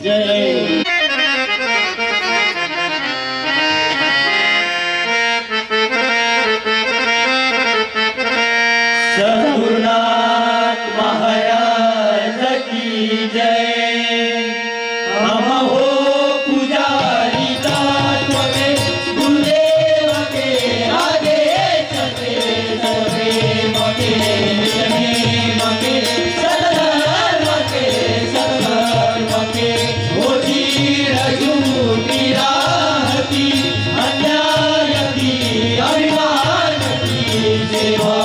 जय सद्गुरुनाथ महाराज की जय। हम हो पुजारी तत्व के गुरुदेव के आगे चलते चलते मके मके सदधर्म के हो चीर झूठी राह की अन्याय की अभिमान की सेवा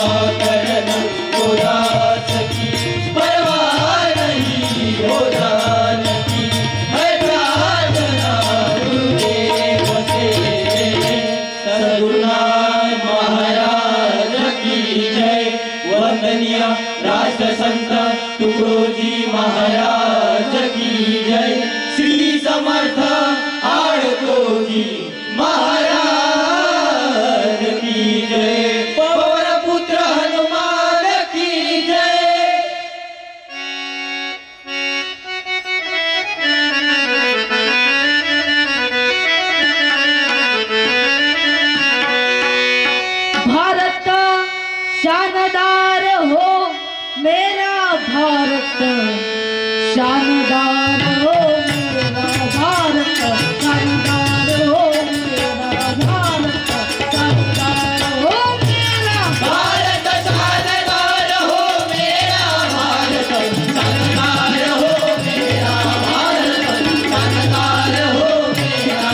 करना उदास की परवाह नहीं हो जान की है प्रार्थना गुरुदेव से। सद्गुरुनाथ महाराज की जय। वंदनीय राष्ट्र संत तुकडोजी महाराज की जय। श्री समर्थ आडकोजी महाराज की जय। पवन पुत्र हनुमान की जय। भारत शानदार हो मेरा भारत शानदार हो मेरा भारत शानदार हो मेरा भारत शानदार हो मेरा भारत शानदार हो मेरा भारत शानदार हो मेरा भारत शानदार हो मेरा।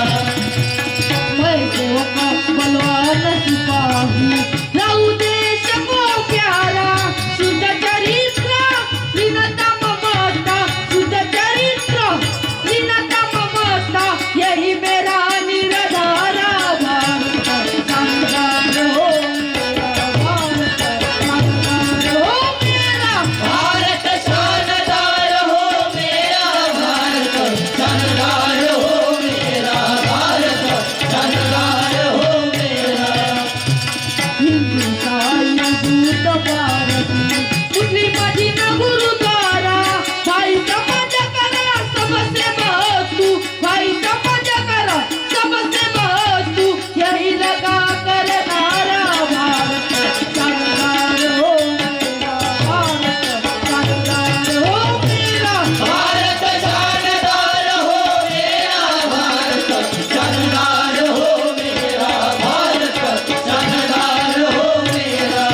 मैं सेवक बलवान सिपाही रहू देश को प्यारा शुद्ध चरित्र विनता ममता शुद्ध चरित्र विनता ममता यही मेरा निराधारा भारत शानदार हो मेरा भारत शानदार हो मेरा भारत शानदार हो मेरा भारत शानदार हो मेरा भारत शानदार हो मेरा। हिंदुस्तान दूत भारती मुस्लिम मदीना गुरुद्वारा भाई समझ करा सबसे महत्व भाई समझ करा सबसे महत्व यही लगा कर नारा भारत शानदार हो मेरा भारत शानदार हो मेरा भारत शानदार हो मेरा भारत शानदार हो मेरा भारत शानदार हो मेरा।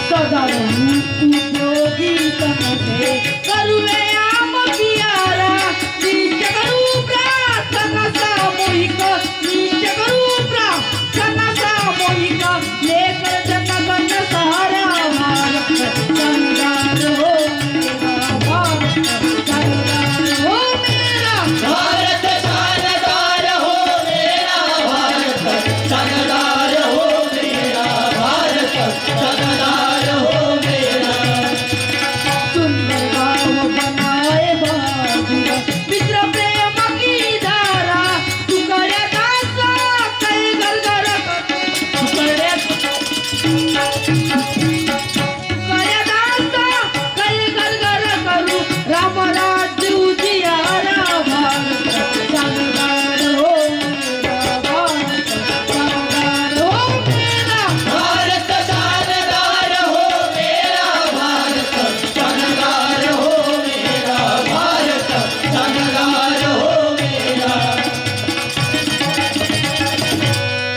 सदा रहूं उपयोगी तन से करुणे आम प्यारा नीच करूं प्रार्थना सामूहिक नीच करूं प्रार्थना सामूहिक लेकर जनगण सहारा भारत शानदार हो मेरा भारत शानदार हो मेरा भारत शानदार हो मेरा भारत शानदार हो मेरा भारत शानदार हो मेरा। सुंदर गाँव बनाए बाबूरा